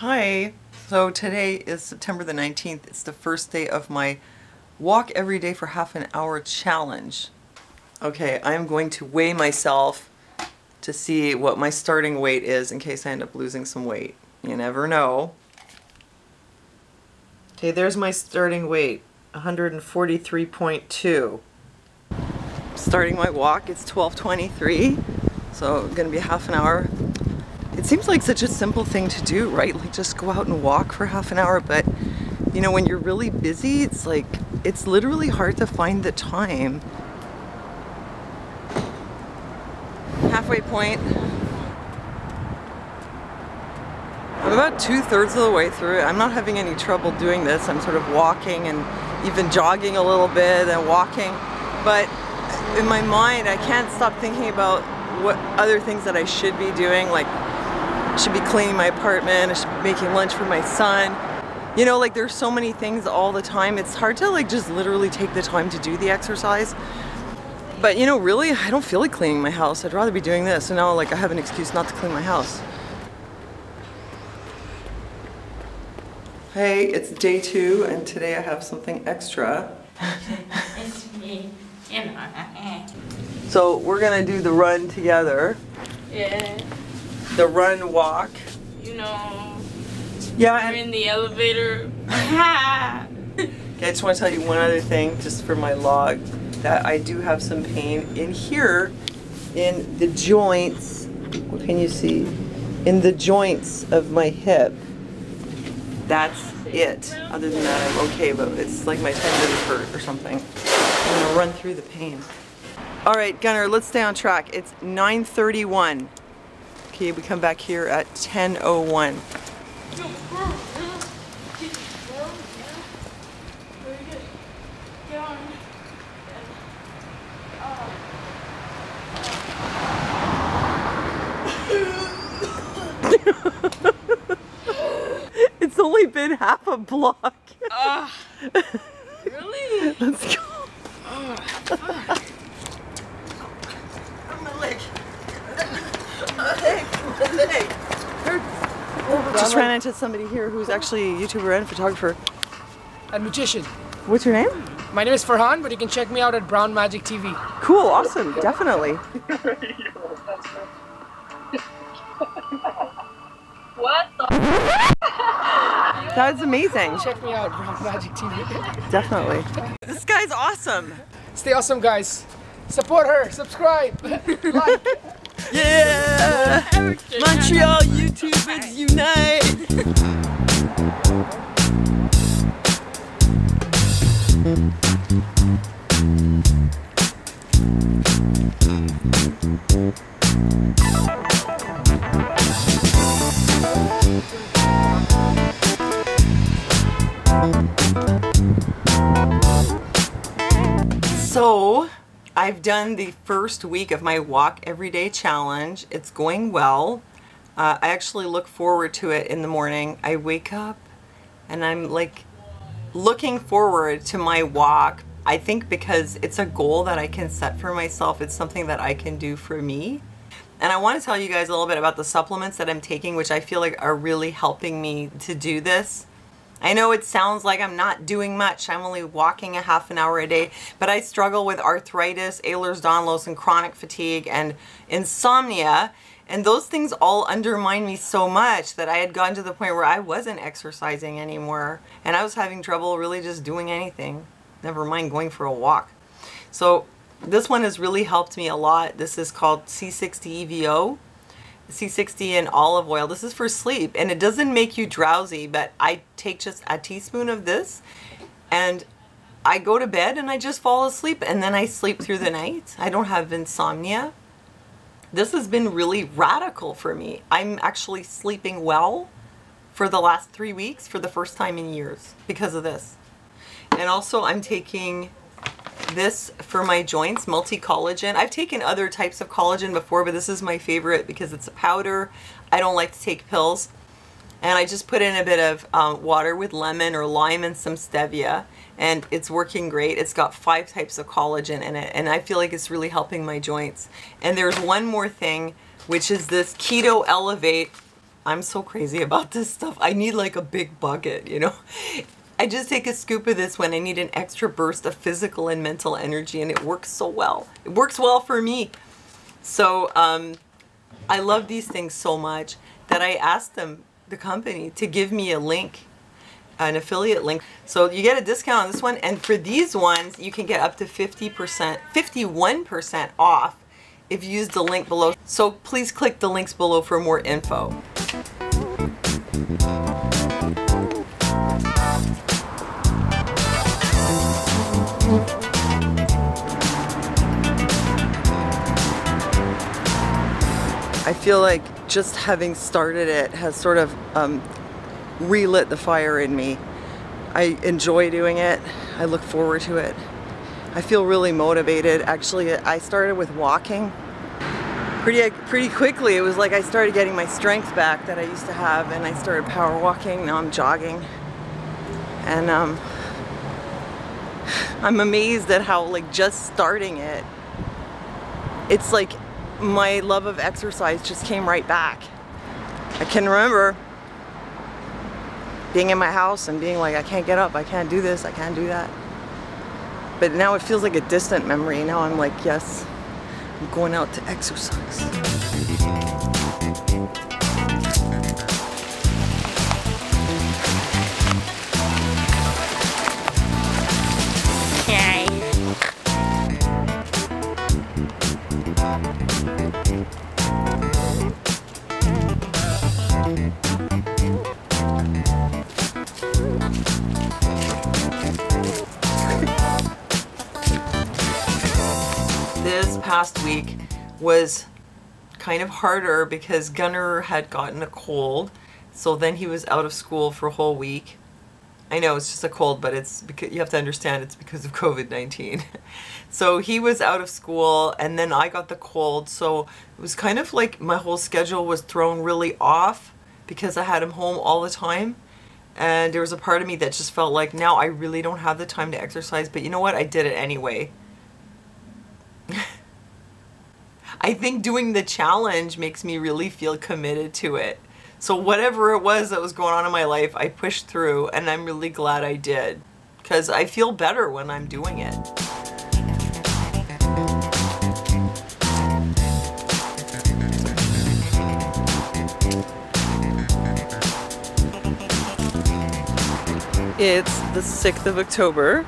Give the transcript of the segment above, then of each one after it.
Hi, so today is September the 19th. It's the first day of my walk every day for half an hour challenge. Okay, I'm going to weigh myself to see what my starting weight is in case I end up losing some weight. You never know. Okay, there's my starting weight, 143.2. Starting my walk, it's 12:23, so gonna be half an hour. It seems like such a simple thing to do, right? Like just go out and walk for half an hour, but you know, when you're really busy, it's like, it's literally hard to find the time. Halfway point. I'm about 2/3 of the way through it. I'm not having any trouble doing this. I'm sort of walking and even jogging a little bit and walking, but in my mind, I can't stop thinking about what other things that I should be doing, like I should be cleaning my apartment, I should be making lunch for my son. You know, like there's so many things all the time. It's hard to like just literally take the time to do the exercise. But you know, really, I don't feel like cleaning my house. I'd rather be doing this. So now like I have an excuse not to clean my house. Hey, it's day 2 and today I have something extra. It's me. So we're gonna do the run together. Yeah. The run walk. You know. Yeah. We're in the elevator. Okay, I just want to tell you one other thing, just for my log, that I do have some pain in here, in the joints. What can you see? In the joints of my hip. That's it. Other than that, I'm okay, but it's like my tendons hurt or something. I'm gonna run through the pain. All right, Gunnar, let's stay on track. It's 9:31. Okay, we come back here at 10:01. It's only been half a block. Really? Let's go. My leg. My leg. Just ran into somebody here who's actually a YouTuber and photographer. And magician. What's your name? My name is Farhan, but you can check me out at Brown Magic TV. Cool, awesome, definitely. What the? That was amazing. Check me out, Brown Magic TV. Definitely. This guy's awesome. Stay awesome, guys. Support her, subscribe, like. Yeah! Montreal YouTubers unite! So, I've done the first week of my walk everyday challenge. It's going well. I actually look forward to it in the morning. I wake up and I'm like looking forward to my walk. I think because it's a goal that I can set for myself. It's something that I can do for me. And I want to tell you guys a little bit about the supplements that I'm taking, which I feel like are really helping me to do this. I know it sounds like I'm not doing much. I'm only walking a half an hour a day, but I struggle with arthritis, Ehlers-Danlos, and chronic fatigue and insomnia. And those things all undermine me so much that I had gotten to the point where I wasn't exercising anymore. And I was having trouble really just doing anything, never mind going for a walk. So this one has really helped me a lot. This is called C60 EVO. C60 and olive oil. This is for sleep and it doesn't make you drowsy, but I take just a teaspoon of this and I go to bed and I just fall asleep and then I sleep through the night. I don't have insomnia. This has been really radical for me. I'm actually sleeping well for the last 3 weeks for the first time in years because of this. And also I'm taking this for my joints, multi-collagen. I've taken other types of collagen before, but this is my favorite because it's a powder. I don't like to take pills. And I just put in a bit of water with lemon or lime and some stevia, and it's working great. It's got 5 types of collagen in it, and I feel like it's really helping my joints. And there's one more thing, which is this Keto Elevate I'm so crazy about this stuff. I need like a big bucket, you know. I just take a scoop of this when I need an extra burst of physical and mental energy, and it works so well. It works well for me. So I love these things so much that I asked them, the company, to give me a link, an affiliate link. So you get a discount on this one, and for these ones you can get up to 50%, 51% off if you use the link below. So please click the links below for more info. I feel like just having started it has sort of relit the fire in me. I enjoy doing it. I look forward to it. I feel really motivated. Actually, I started with walking pretty quickly. It was like I started getting my strength back that I used to have, and I started power walking. Now I'm jogging, and I'm amazed at how, like, just starting it, it's like my love of exercise just came right back. I can remember being in my house and being like, I can't get up, I can't do this, I can't do that. But now it feels like a distant memory. Now I'm like, yes, I'm going out to exercise. This past week was kind of harder because Gunnar had gotten a cold, so then he was out of school for a whole week. I know it's just a cold, but it's because you have to understand it's because of COVID-19. So he was out of school, and then I got the cold, so it was kind of like my whole schedule was thrown really off because I had him home all the time. And there was a part of me that just felt like, now I really don't have the time to exercise, but you know what? I did it anyway. I think doing the challenge makes me really feel committed to it. So whatever it was that was going on in my life, I pushed through, and I'm really glad I did, because I feel better when I'm doing it. It's the 6th of October,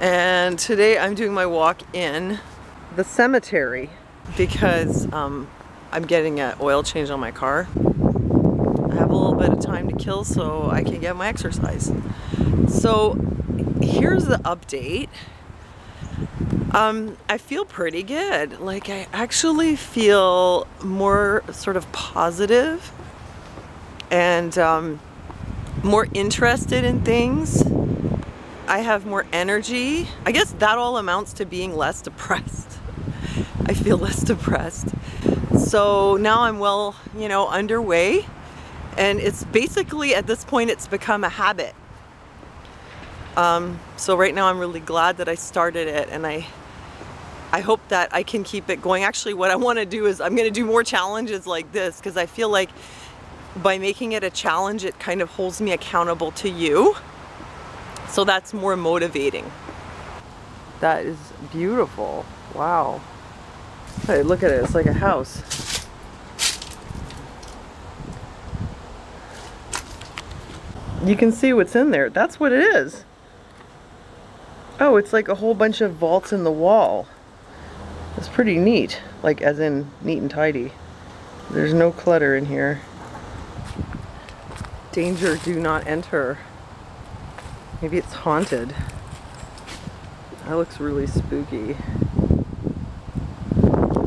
and today I'm doing my walk in the cemetery because I'm getting an oil change on my car. I have a little bit of time to kill so I can get my exercise. So here's the update. I feel pretty good. Like, I actually feel more sort of positive and more interested in things. I have more energy. I guess that all amounts to being less depressed. I feel less depressed. So now I'm well, underway, and it's basically, at this point, it's become a habit. So right now I'm really glad that I started it, and I hope that I can keep it going. Actually, what I want to do is I'm going to do more challenges like this, because I feel like by making it a challenge, it kind of holds me accountable to you. So that's more motivating. That is beautiful. Wow. Hey, look at it. It's like a house. You can see what's in there. That's what it is. Oh, it's like a whole bunch of vaults in the wall. It's pretty neat. Like, as in neat and tidy. There's no clutter in here. Danger, do not enter. Maybe it's haunted. That looks really spooky.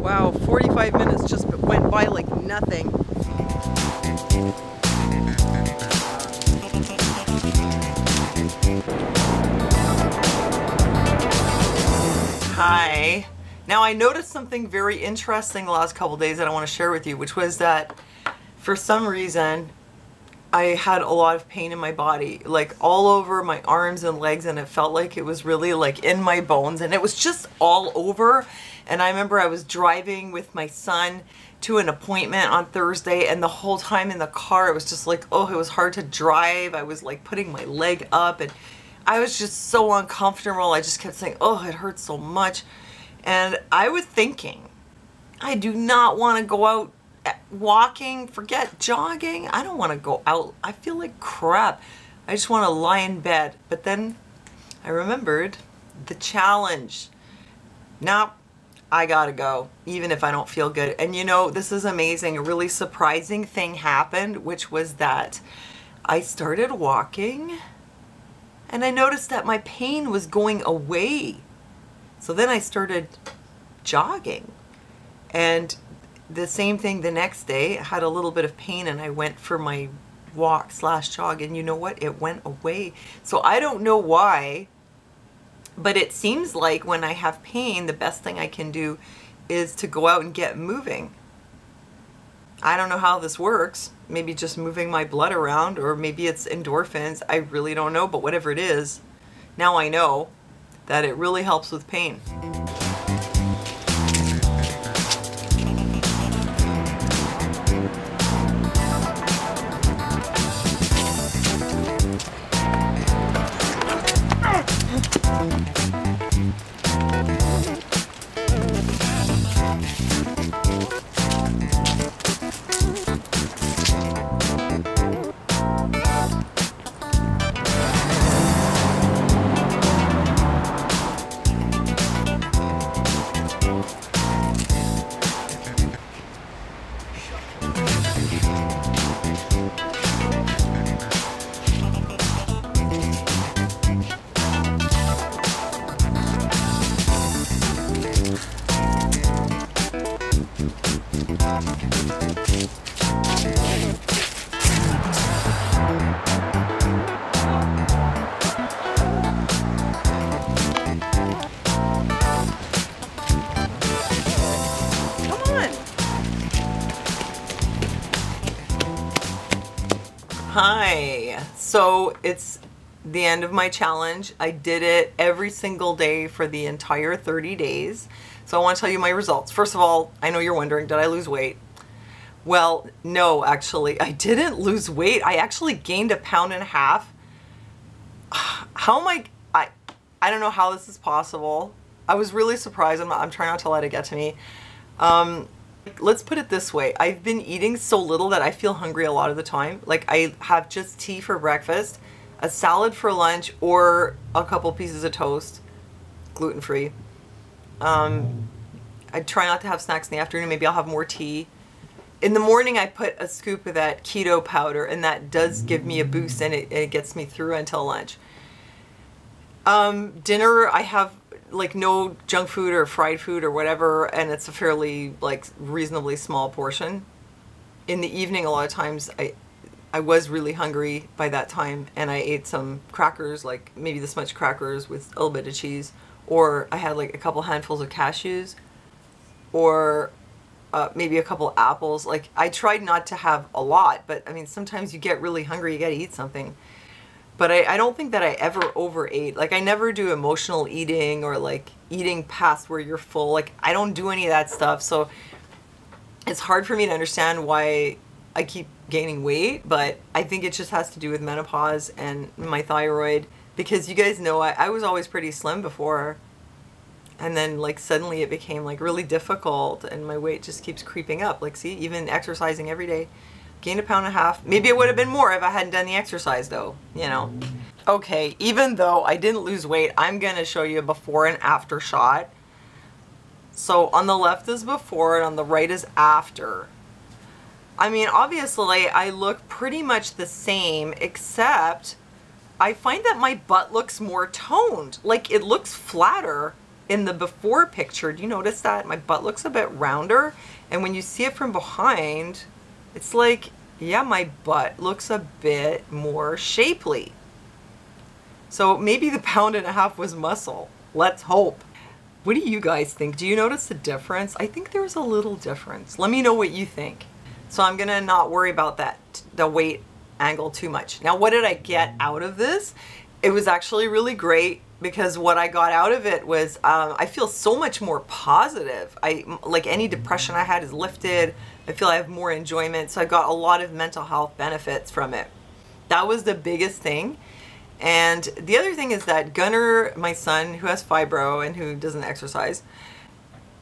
Wow, 45 minutes just went by like nothing. Hi. Now, I noticed something very interesting the last couple days that I want to share with you, which was that for some reason I had a lot of pain in my body, like all over my arms and legs, and it felt like it was really like in my bones, and it was just all over. And I remember I was driving with my son to an appointment on Thursday, and the whole time in the car it was just like, oh, it was hard to drive. I was like putting my leg up and I was just so uncomfortable. I just kept saying, oh, it hurts so much. And I was thinking, I do not want to go out walking, forget jogging. I don't want to go out. I feel like crap. I just want to lie in bed. But then I remembered the challenge. Now I gotta go, even if I don't feel good. And you know, this is amazing. A really surprising thing happened, which was that I started walking and I noticed that my pain was going away. So then I started jogging, and the same thing the next day. I had a little bit of pain and I went for my walk / jog, and you know what? It went away. So I don't know why, but it seems like when I have pain, the best thing I can do is to go out and get moving. I don't know how this works. Maybe just moving my blood around, or maybe it's endorphins. I really don't know, but whatever it is, now I know that it really helps with pain. Hi, so it's the end of my challenge. I did it every single day for the entire 30 days. So I want to tell you my results. First of all, I know you're wondering, did I lose weight? Well, no, actually, I didn't lose weight. I actually gained 1.5 pounds. How am I don't know how this is possible. I was really surprised. I'm trying not to let it get to me. Let's put it this way. I've been eating so little that I feel hungry a lot of the time. Like, I have just tea for breakfast, a salad for lunch, or a couple pieces of toast, gluten-free. I try not to have snacks in the afternoon. Maybe I'll have more tea. In the morning, I put a scoop of that keto powder, and that does give me a boost, and it gets me through until lunch. Dinner, I have like no junk food or fried food or whatever, and it's a fairly like reasonably small portion. In the evening, a lot of times I was really hungry by that time, and I ate some crackers, like maybe this much crackers with a little bit of cheese, or I had like a couple handfuls of cashews, or maybe a couple apples. Like, I tried not to have a lot, but I mean, sometimes you get really hungry, you gotta eat something. But I don't think that I ever overate. Like, I never do emotional eating or like eating past where you're full. Like, I don't do any of that stuff. So it's hard for me to understand why I keep gaining weight, but I think it just has to do with menopause and my thyroid, because you guys know I was always pretty slim before, and then like suddenly it became like really difficult and my weight just keeps creeping up. Like, see, even exercising every day, gained 1.5 pounds. Maybe it would have been more if I hadn't done the exercise though, you know. Okay, even though I didn't lose weight, I'm gonna show you a before and after shot. So on the left is before and on the right is after. I mean, obviously I look pretty much the same, except I find that my butt looks more toned. Like, it looks flatter in the before picture. Do you notice that? My butt looks a bit rounder, and when you see it from behind, it's like, yeah, my butt looks a bit more shapely. So maybe the 1.5 pounds was muscle. Let's hope. What do you guys think? Do you notice the difference? I think there's a little difference. Let me know what you think. So I'm gonna not worry about that, the weight angle, too much. Now, what did I get out of this? It was actually really great, because what I got out of it was I feel so much more positive. Like, any depression I had is lifted. I feel I have more enjoyment. So I got a lot of mental health benefits from it. That was the biggest thing. And the other thing is that Gunnar, my son, who has fibro and who doesn't exercise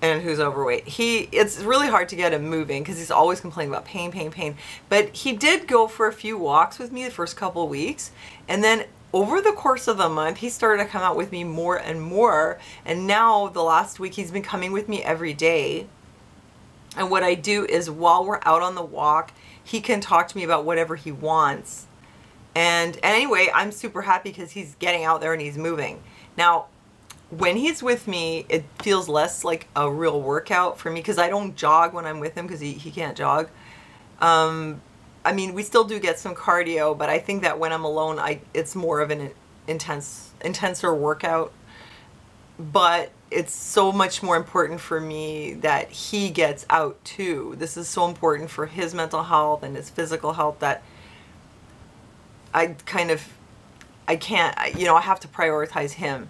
and who's overweight, it's really hard to get him moving because he's always complaining about pain, pain, pain. But he did go for a few walks with me the first couple of weeks. And then over the course of the month, he started to come out with me more and more. And now the last week, he's been coming with me every day. And what I do is while we're out on the walk, he can talk to me about whatever he wants. And anyway, I'm super happy because he's getting out there and he's moving. Now, when he's with me, it feels less like a real workout for me because I don't jog when I'm with him because he can't jog. I mean, we still do get some cardio, but I think that when I'm alone, it's more of an intenser workout. But it's so much more important for me that he gets out too. This is so important for his mental health and his physical health that I can't, I have to prioritize him.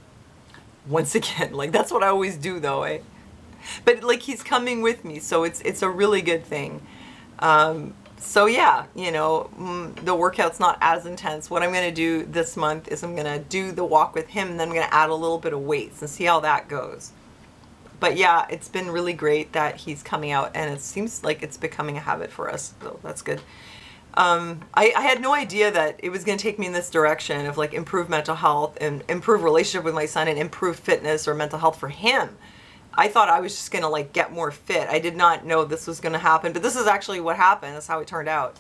Once again, like that's what I always do though, eh? But like he's coming with me, so it's a really good thing. So yeah, the workout's not as intense. What I'm going to do this month is I'm going to do the walk with him, and then I'm going to add a little bit of weights and see how that goes. But yeah, it's been really great that he's coming out, and it seems like it's becoming a habit for us, so that's good. I had no idea that it was going to take me in this direction of like improve mental health and improve relationship with my son and improve fitness or mental health for him. I thought I was just going to like get more fit. I did not know this was going to happen, but this is actually what happened. That's how it turned out.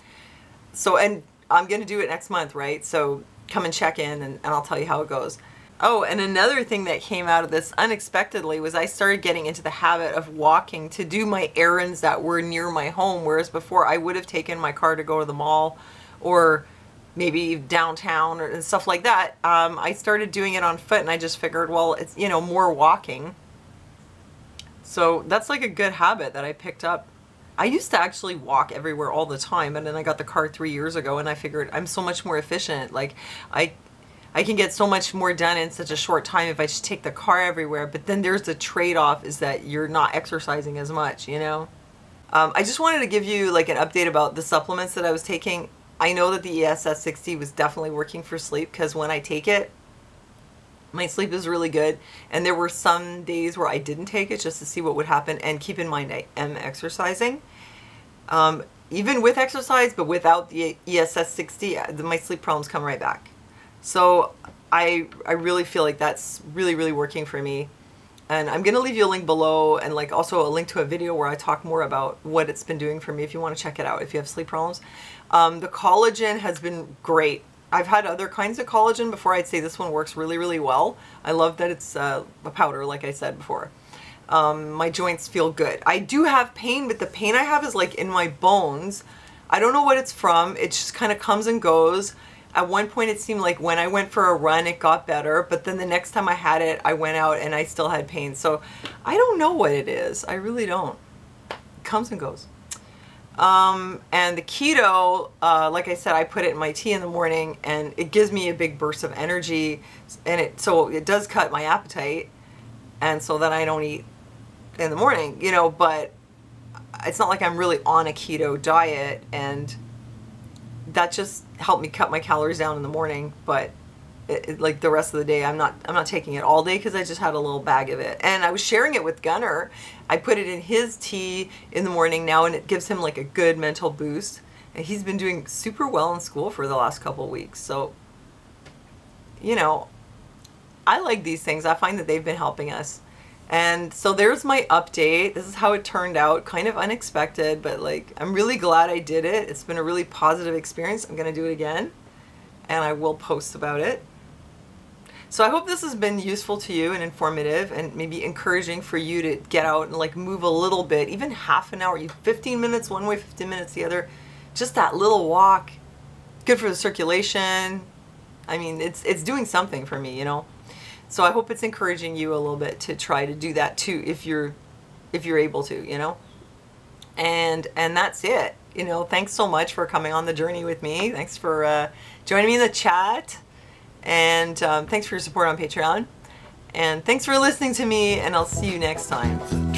So, and I'm going to do it next month, right? So come and check in and I'll tell you how it goes. Oh, and another thing that came out of this unexpectedly was I started getting into the habit of walking to do my errands that were near my home, whereas before I would have taken my car to go to the mall or maybe downtown and stuff like that. I started doing it on foot, and I just figured, well, it's, more walking. So that's like a good habit that I picked up. I used to actually walk everywhere all the time, and then I got the car 3 years ago, and I figured I'm so much more efficient. Like I can get so much more done in such a short time if I just take the car everywhere. But then there's the trade-off is that you're not exercising as much, I just wanted to give you like an update about the supplements that I was taking. I know that the ESS 60 was definitely working for sleep because when I take it, my sleep is really good. And there were some days where I didn't take it just to see what would happen. And keep in mind, I am exercising. Even with exercise, but without the ESS 60, my sleep problems come right back. So I really feel like that's really, really working for me. And I'm going to leave you a link below and like also a link to a video where I talk more about what it's been doing for me if you want to check it out if you have sleep problems. The collagen has been great. I've had other kinds of collagen before. I'd say this one works really, really well. I love that it's a powder, like I said before. My joints feel good. I do have pain, but the pain I have is like in my bones. I don't know what it's from. It just kind of comes and goes. At one point it seemed like when I went for a run it got better, but then the next time I had it, I went out and I still had pain. So I don't know what it is. I really don't. It comes and goes. And the keto, like I said, I put it in my tea in the morning and it gives me a big burst of energy, and so it does cut my appetite, and so then I don't eat in the morning, but it's not like I'm really on a keto diet, and that just helped me cut my calories down in the morning. But like the rest of the day, I'm not taking it all day because I just had a little bag of it, and I was sharing it with Gunnar. I put it in his tea in the morning now, and it gives him like a good mental boost, and he's been doing super well in school for the last couple of weeks. So I like these things. I find that they've been helping us. And so there's my update. This is how it turned out. Kind of unexpected, but like I'm really glad I did it. It's been a really positive experience. I'm going to do it again, and I will post about it. So I hope this has been useful to you and informative and maybe encouraging for you to get out and like move a little bit, even half an hour, 15 minutes one way, 15 minutes the other. Just that little walk, good for the circulation. I mean, it's doing something for me, So I hope it's encouraging you a little bit to try to do that too if you're able to, And that's it. Thanks so much for coming on the journey with me. Thanks for joining me in the chat. And thanks for your support on Patreon. And thanks for listening to me, and I'll see you next time.